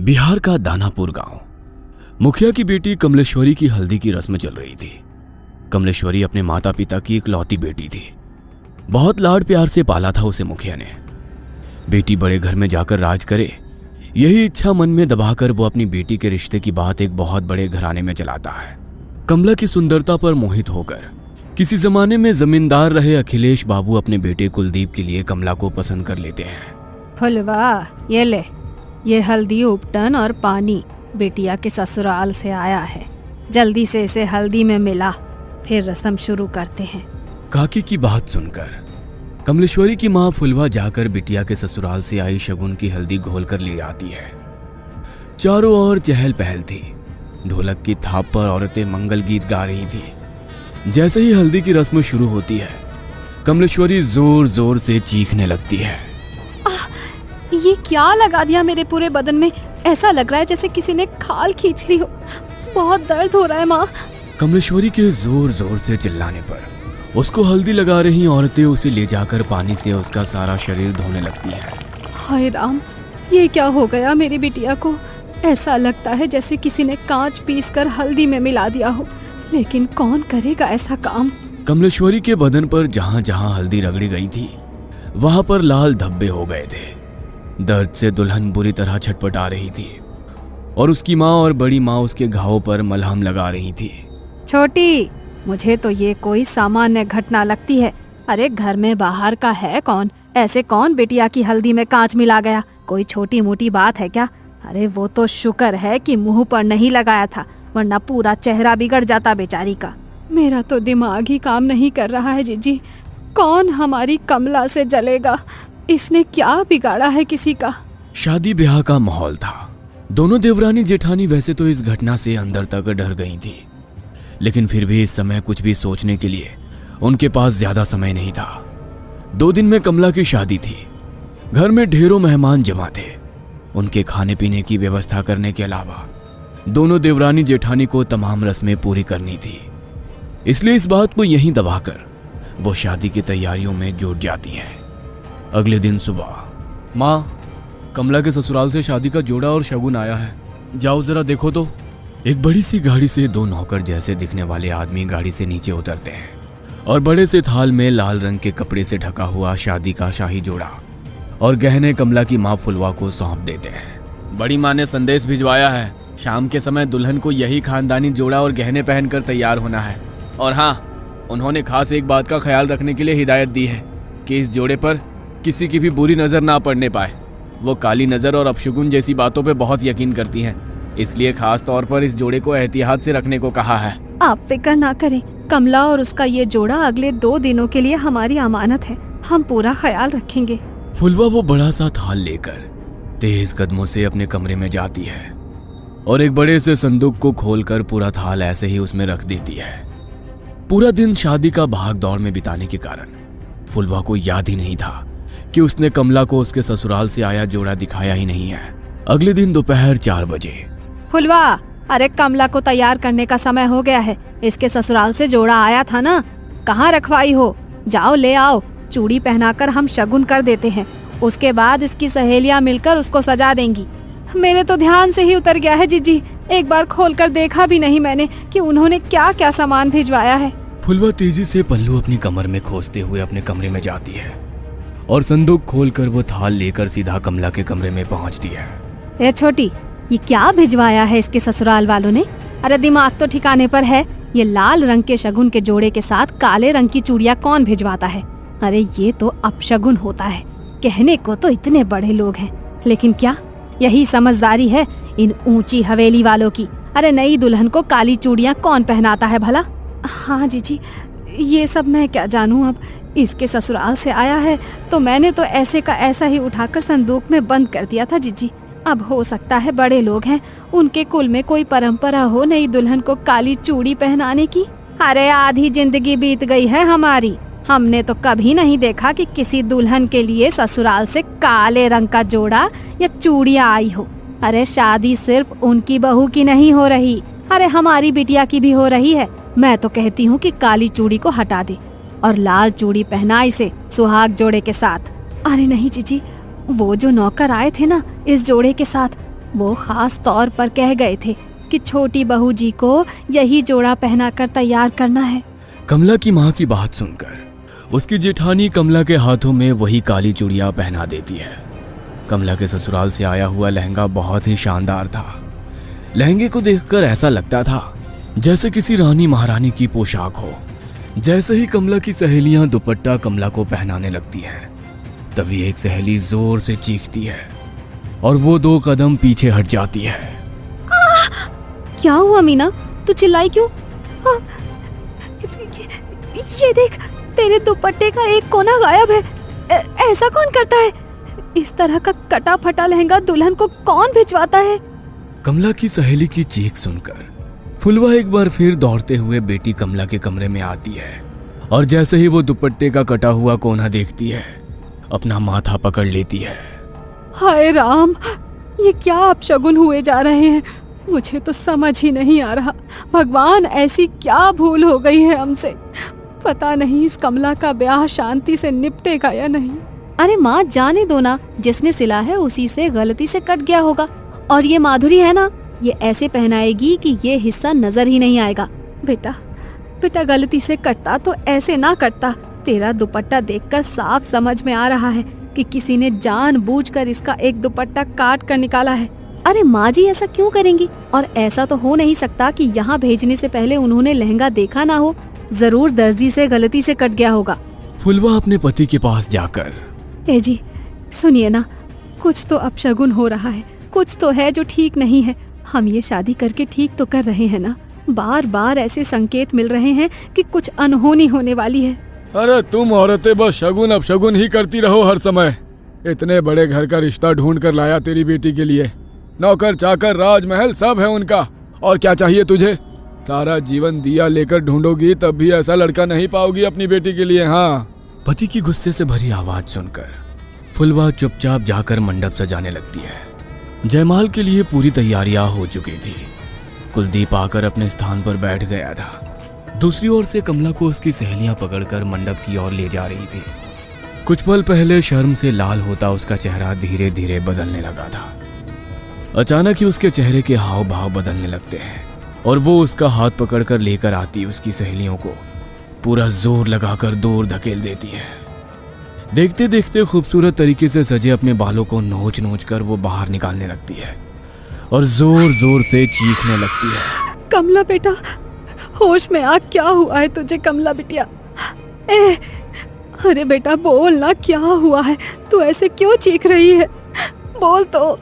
बिहार का दानापुर गांव। मुखिया की बेटी कमलेश्वरी की हल्दी की रस्म चल रही थी। कमलेश्वरी अपने माता पिता की इकलौती बेटी थी। बहुत लाड प्यार से पाला था उसे मुखिया ने। बेटी बड़े घर में जाकर राज करे, यही इच्छा मन में दबाकर वो अपनी बेटी के रिश्ते की बात एक बहुत बड़े घराने में चलाता है। कमला की सुंदरता पर मोहित होकर किसी जमाने में जमींदार रहे अखिलेश बाबू अपने बेटे कुलदीप के लिए कमला को पसंद कर लेते हैं। फुलवा, ये ले, ये हल्दी उपटन और पानी बेटिया के ससुराल से आया है। जल्दी से इसे हल्दी में मिला, फिर रस्म शुरू करते हैं। काकी की बात सुनकर कमलेश्वरी की माँ फुलवा जाकर बिटिया के ससुराल से आई शगुन की हल्दी घोल कर ले आती है। चारों ओर चहल पहल थी। ढोलक की थाप पर औरतें मंगल गीत गा रही थी। जैसे ही हल्दी की रस्म शुरू होती है, कमलेश्वरी जोर जोर से चीखने लगती है। ये क्या लगा दिया मेरे पूरे बदन में? ऐसा लग रहा है जैसे किसी ने खाल खींच ली हो। बहुत दर्द हो रहा है माँ। कमलेश्वरी के जोर जोर से चिल्लाने पर उसको हल्दी लगा रही औरतें उसे ले जाकर पानी से उसका सारा शरीर धोने लगती हैं। हाय राम, ये क्या हो गया मेरी बिटिया को? ऐसा लगता है जैसे किसी ने कांच पीसकर हल्दी में मिला दिया हो, लेकिन कौन करेगा ऐसा काम? कमलेश्वरी के बदन पर जहां जहां हल्दी रगड़ी गई थी, वहां पर लाल धब्बे हो गए थे। दर्द से दुल्हन बुरी तरह छटपटा रही थी और उसकी माँ और बड़ी माँ उसके घावों पर मलहम लगा रही थी। छोटी, मुझे तो ये कोई सामान्य घटना लगती है। अरे घर में बाहर का है कौन? ऐसे कौन बिटिया की हल्दी में कांच मिला गया? कोई छोटी मोटी बात है क्या? अरे वो तो शुक्र है कि मुंह पर नहीं लगाया था, वरना पूरा चेहरा बिगड़ जाता बेचारी का। मेरा तो दिमाग ही काम नहीं कर रहा है जीजी। कौन हमारी कमला से जलेगा? इसने क्या बिगाड़ा है किसी का? शादी ब्याह का माहौल था। दोनों देवरानी जेठानी वैसे तो इस घटना से अंदर तक डर गई थी, लेकिन फिर भी इस समय कुछ भी सोचने के लिए उनके पास ज्यादा समय नहीं था। 2 दिन में कमला की शादी थी। घर में ढेरों मेहमान जमा थे। उनके खाने पीने की व्यवस्था करने के अलावा दोनों देवरानी जेठानी को तमाम रस्में पूरी करनी थी। इसलिए इस बात को यहीं दबाकर वो शादी की तैयारियों में जुट जाती हैं। अगले दिन सुबह, माँ, कमला के ससुराल से शादी का जोड़ा और शगुन आया है, जाओ जरा देखो तो। एक बड़ी सी गाड़ी से 2 नौकर जैसे दिखने वाले आदमी गाड़ी से नीचे उतरते हैं और बड़े से थाल में लाल रंग के कपड़े से ढका हुआ शादी का शाही जोड़ा और गहने कमला की माँ फुलवा को सौंप देते हैं। बड़ी माँ ने संदेश भिजवाया है, शाम के समय दुल्हन को यही खानदानी जोड़ा और गहने पहनकर तैयार होना है। और हाँ, उन्होंने खास एक बात का ख्याल रखने के लिए हिदायत दी है कि इस जोड़े पर किसी की भी बुरी नजर ना पड़ने पाए। वो काली नजर और अपशगुन जैसी बातों पे बहुत यकीन करती हैं, इसलिए खास तौर पर इस जोड़े को एहतियात से रखने को कहा है। आप फिक्र ना करें, कमला और उसका ये जोड़ा अगले 2 दिनों के लिए हमारी अमानत है। हम पूरा ख्याल रखेंगे। फुलवा वो बड़ा सा थाल लेकर तेज कदमों से अपने कमरे में जाती है और एक बड़े से संदूक को खोलकर पूरा थाल ऐसे ही उसमें रख देती है। पूरा दिन शादी का भाग दौड़ में बिताने के कारण फुलवा को याद ही नहीं था कि उसने कमला को उसके ससुराल से आया जोड़ा दिखाया ही नहीं है। अगले दिन दोपहर 4 बजे, फुलवा, अरे कमला को तैयार करने का समय हो गया है। इसके ससुराल से जोड़ा आया था ना, कहाँ रखवाई हो? जाओ ले आओ। चूड़ी पहनाकर हम शगुन कर देते हैं, उसके बाद इसकी सहेलियां मिलकर उसको सजा देंगी। मेरे तो ध्यान से ही उतर गया है जीजी, एक बार खोलकर देखा भी नहीं मैंने कि उन्होंने क्या क्या सामान भिजवाया है। फुलवा तेजी से पल्लू अपनी कमर में खोसते हुए अपने कमरे में जाती है और संदूक खोलकर वो थाल लेकर सीधा कमला के कमरे में पहुंचती है। ए छोटी, ये क्या भिजवाया है इसके ससुराल वालों ने? अरे दिमाग तो ठिकाने पर है। ये लाल रंग के शगुन के जोड़े के साथ काले रंग की चूड़ियां कौन भिजवाता है? अरे ये तो अपशगुन होता है। कहने को तो इतने बड़े लोग हैं, लेकिन क्या यही समझदारी है इन ऊंची हवेली वालों की? अरे नई दुल्हन को काली चूड़ियां कौन पहनाता है भला? हाँ जीजी, ये सब मैं क्या जानूं। अब इसके ससुराल से आया है तो मैंने तो ऐसे का ऐसा ही उठाकर संदूक में बंद कर दिया था जीजी। अब हो सकता है बड़े लोग हैं, उनके कुल में कोई परंपरा हो नई दुल्हन को काली चूड़ी पहनाने की। अरे आधी जिंदगी बीत गई है हमारी, हमने तो कभी नहीं देखा कि किसी दुल्हन के लिए ससुराल से काले रंग का जोड़ा या चूड़ियां आई हो। अरे शादी सिर्फ उनकी बहू की नहीं हो रही, अरे हमारी बिटिया की भी हो रही है। मैं तो कहती हूँ कि काली चूड़ी को हटा दे और लाल चूड़ी पहना इसे सुहाग जोड़े के साथ। अरे नहीं जीजी, वो जो नौकर आए थे ना इस जोड़े के साथ, वो खास तौर पर कह गए थे कि छोटी बहू जी को यही जोड़ा पहनाकर तैयार करना है। कमला की माँ की बात सुनकर उसकी जेठानी कमला के हाथों में वही काली चूड़ियां पहना देती है। कमला के ससुराल से आया हुआ लहंगा बहुत ही शानदार था। लहंगे को देखकर ऐसा लगता था जैसे किसी रानी महारानी की पोशाक हो। जैसे ही कमला की सहेलियां दुपट्टा कमला को पहनाने लगती हैं, तभी एक सहेली जोर से चीखती है और वो 2 कदम पीछे हट जाती है। क्या हुआ मीना, तू चिल्लाई क्यों? ये देख, तेरे दुपट्टे का एक कोना गायब है। ऐसा कौन करता है? इस तरह का कटा फटा लहंगा दुल्हन को कौन भिजवाता है? कमला की सहेली की चीख सुनकर फुलवा एक बार फिर दौड़ते हुए बेटी कमला के कमरे में आती है और जैसे ही वो दुपट्टे का कटा हुआ कोना देखती है, अपना माथा पकड़ लेती है। हाय राम, ये क्या अपशगुन हुए जा रहे हैं? मुझे तो समझ ही नहीं आ रहा। भगवान, ऐसी क्या भूल हो गई है हमसे? पता नहीं इस कमला का ब्याह शांति से निपटेगा या नहीं। अरे माँ, जाने दो ना, जिसने सिला है उसी से गलती से कट गया होगा। और ये माधुरी है ना, ये ऐसे पहनाएगी कि ये हिस्सा नजर ही नहीं आएगा। बेटा गलती से कटता तो ऐसे ना कटता। तेरा दुपट्टा देखकर साफ समझ में आ रहा है कि किसी ने जानबूझकर इसका एक दुपट्टा काट कर निकाला है। अरे माँ जी, ऐसा क्यों करेंगी? और ऐसा तो हो नहीं सकता कि यहाँ भेजने से पहले उन्होंने लहंगा देखा ना हो। जरूर दर्जी से गलती से कट गया होगा। फुलवा अपने पति के पास जाकर, ए जी सुनिए ना, कुछ तो अपशगुन हो रहा है, कुछ तो है जो ठीक नहीं है। हम ये शादी करके ठीक तो कर रहे हैं ना? बार बार ऐसे संकेत मिल रहे हैं कि कुछ अनहोनी होने वाली है। अरे तुम औरतें बस शगुन अपशगुन ही करती रहो हर समय। इतने बड़े घर का रिश्ता ढूंढ कर लाया तेरी बेटी के लिए। नौकर चाकर राजमहल सब है उनका, और क्या चाहिए तुझे? सारा जीवन दिया लेकर ढूंढोगी तब भी ऐसा लड़का नहीं पाओगी अपनी बेटी के लिए। हाँ। पति की गुस्से से भरी आवाज सुनकर फुलवा चुपचाप जाकर मंडप सजाने लगती है। जयमाल के लिए पूरी तैयारियां हो चुकी थी। कुलदीप आकर अपने स्थान पर बैठ गया था। दूसरी ओर से कमला को उसकी सहेलियां पकड़कर मंडप की ओर ले जा रही थी। कुछ पल पहले शर्म से लाल होता उसका चेहरा धीरे धीरे बदलने लगा था। अचानक ही उसके चेहरे के हाव भाव बदलने लगते हैं और वो उसका हाथ पकड़कर लेकर आती उसकी सहेलियों को पूरा जोर लगाकर दूर धकेल देती है। देखते देखते खूबसूरत तरीके से सजे अपने बालों को नोच नोच कर वो बाहर निकालने लगती है और जोर जोर से चीखने लगती है। कमला बेटा, होश में आ, क्या हुआ है तुझे? कमला बिटिया, अरे बेटा बोल ना, क्या हुआ है? तू ऐसे क्यों चीख रही है? बोल तो।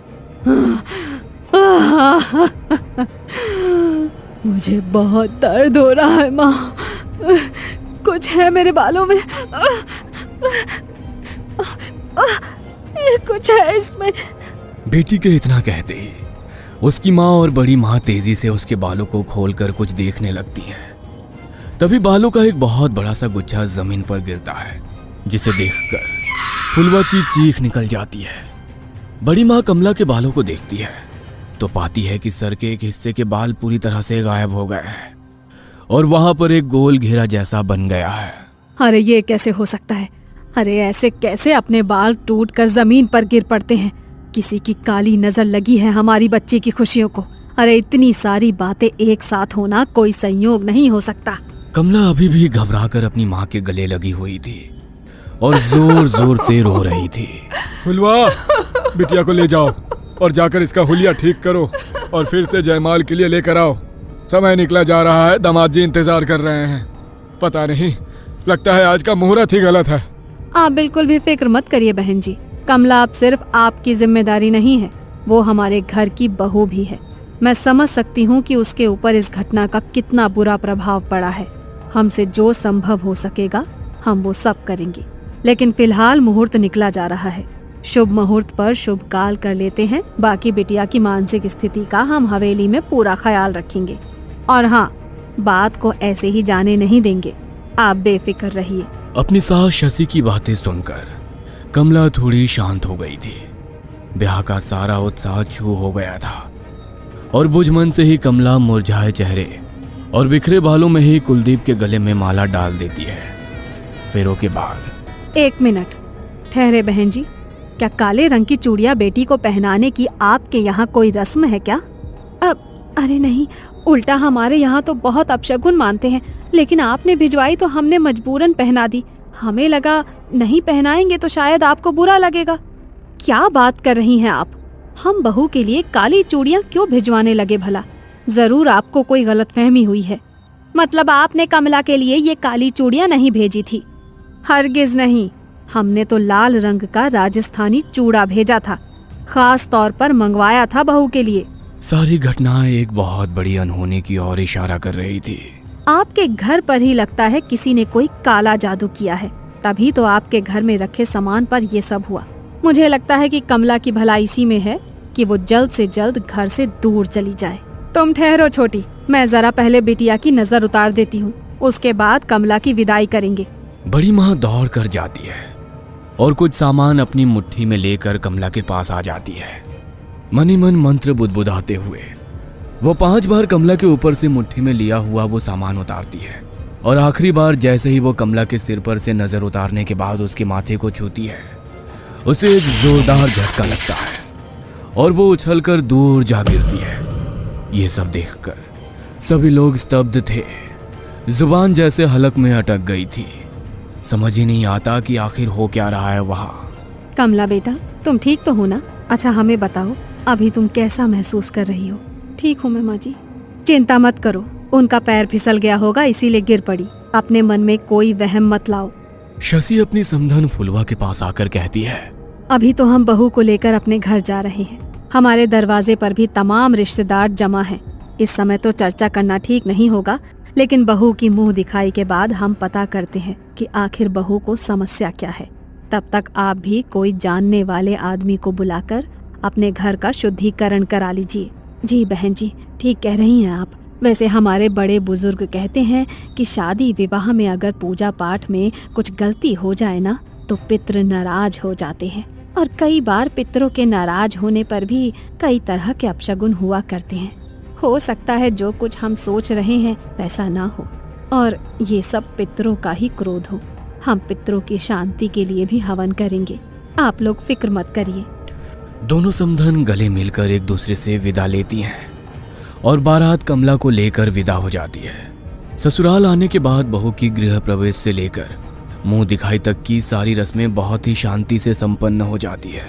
मुझे बहुत दर्द हो रहा है माँ, कुछ है मेरे बालों में, कुछ है इसमें। बेटी के इतना कहते ही उसकी माँ और बड़ी माँ तेजी से उसके बालों को खोलकर कुछ देखने लगती है। तभी बालों का एक बहुत बड़ा सा गुच्छा जमीन पर गिरता है, जिसे देखकर फुलवा की चीख निकल जाती है। बड़ी माँ कमला के बालों को देखती है तो पाती है कि सर के एक हिस्से के बाल पूरी तरह से गायब हो गए हैं और वहां पर एक गोल घेरा जैसा बन गया है। अरे ये कैसे हो सकता है? अरे ऐसे कैसे अपने बाल टूटकर जमीन पर गिर पड़ते हैं? किसी की काली नजर लगी है हमारी बच्ची की खुशियों को। अरे इतनी सारी बातें एक साथ होना कोई संयोग नहीं हो सकता। कमला अभी भी घबराकर अपनी माँ के गले लगी हुई थी और जोर जोर से रो रही थी। फुलवा, बिटिया को ले जाओ और जाकर इसका हुलिया ठीक करो और फिर से जयमाल के लिए लेकर आओ। समय निकला जा रहा है, दामाद जी इंतजार कर रहे हैं। पता नहीं, लगता है आज का मुहूर्त ही गलत है। आप बिल्कुल भी फिक्र मत करिए बहन जी, कमला अब सिर्फ आपकी जिम्मेदारी नहीं है, वो हमारे घर की बहू भी है। मैं समझ सकती हूँ कि उसके ऊपर इस घटना का कितना बुरा प्रभाव पड़ा है। हमसे जो संभव हो सकेगा हम वो सब करेंगे, लेकिन फिलहाल मुहूर्त निकला जा रहा है। शुभ मुहूर्त पर शुभ काल कर लेते हैं। बाकी बिटिया की मानसिक स्थिति का हम हवेली में पूरा ख्याल रखेंगे और हाँ, बात को ऐसे ही जाने नहीं देंगे। आप बेफिक्र रहिए। अपनी सास शशि की बातें सुनकर कमला थोड़ी शांत हो गई थी। ब्याह का सारा उत्साह छू हो गया था और बुझमन से ही कमला मुरझाए चेहरे और बिखरे बालों में ही कुलदीप के गले में माला डाल देती है। फेरों के बाद 1 मिनट ठहरे बहन जी, क्या काले रंग की चूड़ियाँ बेटी को पहनाने की आपके यहाँ कोई रस्म है क्या? अरे नहीं, उल्टा हमारे यहाँ तो बहुत अपशगुन मानते हैं, लेकिन आपने भिजवाई तो हमने मजबूरन पहना दी। हमें लगा नहीं पहनाएंगे तो शायद आपको बुरा लगेगा। क्या बात कर रही हैं आप? हम बहू के लिए काली चूड़ियाँ क्यों भिजवाने लगे भला? जरूर आपको कोई गलतफहमी हुई है। मतलब आपने कमला के लिए ये काली चूड़ियाँ नहीं भेजी थी? हरगिज नहीं, हमने तो लाल रंग का राजस्थानी चूड़ा भेजा था, खास तौर पर मंगवाया था बहू के लिए। सारी घटनाएं एक बहुत बड़ी अनहोनी की ओर इशारा कर रही थी। आपके घर पर ही लगता है किसी ने कोई काला जादू किया है, तभी तो आपके घर में रखे सामान पर ये सब हुआ। मुझे लगता है कि कमला की भलाई इसी में है कि वो जल्द से जल्द घर से दूर चली जाए। तुम ठहरो छोटी, मैं जरा पहले बिटिया की नजर उतार देती हूँ, उसके बाद कमला की विदाई करेंगे। बड़ी माँ दौड़ कर जाती है और कुछ सामान अपनी मुट्ठी में लेकर कमला के पास आ जाती है। मनी मन मंत्र बुदबुदाते हुए वो 5 बार कमला के ऊपर से मुट्ठी में लिया हुआ वो सामान उतारती है और आखिरी बार जैसे ही वो कमला के सिर पर से नजर उतारने के बाद उसके माथे को छूती है, उसे एक जोरदार झटका लगता है और वो उछलकर दूर जा गिरती है। ये सब देखकर सभी लोग स्तब्ध थे, जुबान जैसे हलक में अटक गई थी। समझ ही नहीं आता कि आखिर हो क्या रहा है वहाँ। कमला बेटा, तुम ठीक तो हो ना? अच्छा हमें बताओ, अभी तुम कैसा महसूस कर रही हो? ठीक हूँ मैं माँ जी। चिंता मत करो, उनका पैर फिसल गया होगा इसीलिए गिर पड़ी। अपने मन में कोई वहम मत लाओ। शशि अपनी समधन फुलवा के पास आकर कहती है, अभी तो हम बहू को लेकर अपने घर जा रहे हैं। हमारे दरवाजे पर भी तमाम रिश्तेदार जमा हैं। इस समय तो चर्चा करना ठीक नहीं होगा, लेकिन बहू की मुंह दिखाई के बाद हम पता करते हैं कि आखिर बहू को समस्या क्या है। तब तक आप भी कोई जानने वाले आदमी को बुलाकर अपने घर का शुद्धिकरण करा लीजिए। जी बहन जी, ठीक कह रही हैं आप। वैसे हमारे बड़े बुजुर्ग कहते हैं कि शादी विवाह में अगर पूजा पाठ में कुछ गलती हो जाए ना, तो पितृ नाराज हो जाते हैं, और कई बार पितरों के नाराज होने पर भी कई तरह के अपशगुन हुआ करते हैं। हो सकता है जो कुछ हम सोच रहे हैं वैसा ना हो, और ये सब पितरों का ही क्रोध हो। हम पितरों की शांति के लिए भी हवन करेंगे, आप लोग फिक्र मत करिए। दोनों समधन गले मिलकर एक दूसरे से विदा लेती हैं और बारात कमला को लेकर विदा हो जाती है। ससुराल आने के बाद बहू की गृह प्रवेश से लेकर मुंह दिखाई तक की सारी रस्में बहुत ही शांति से संपन्न हो जाती है,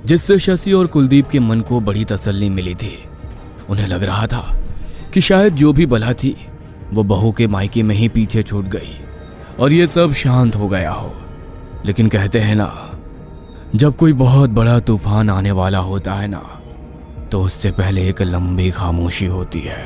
जिससे शशि और कुलदीप के मन को बड़ी तसल्ली मिली थी। उन्हें लग रहा था कि शायद जो भी बला थी वो बहू के मायके में ही पीछे छूट गई और ये सब शांत हो गया हो। लेकिन कहते हैं ना, जब कोई बहुत बड़ा तूफान आने वाला होता है ना, तो उससे पहले एक लंबी खामोशी होती है।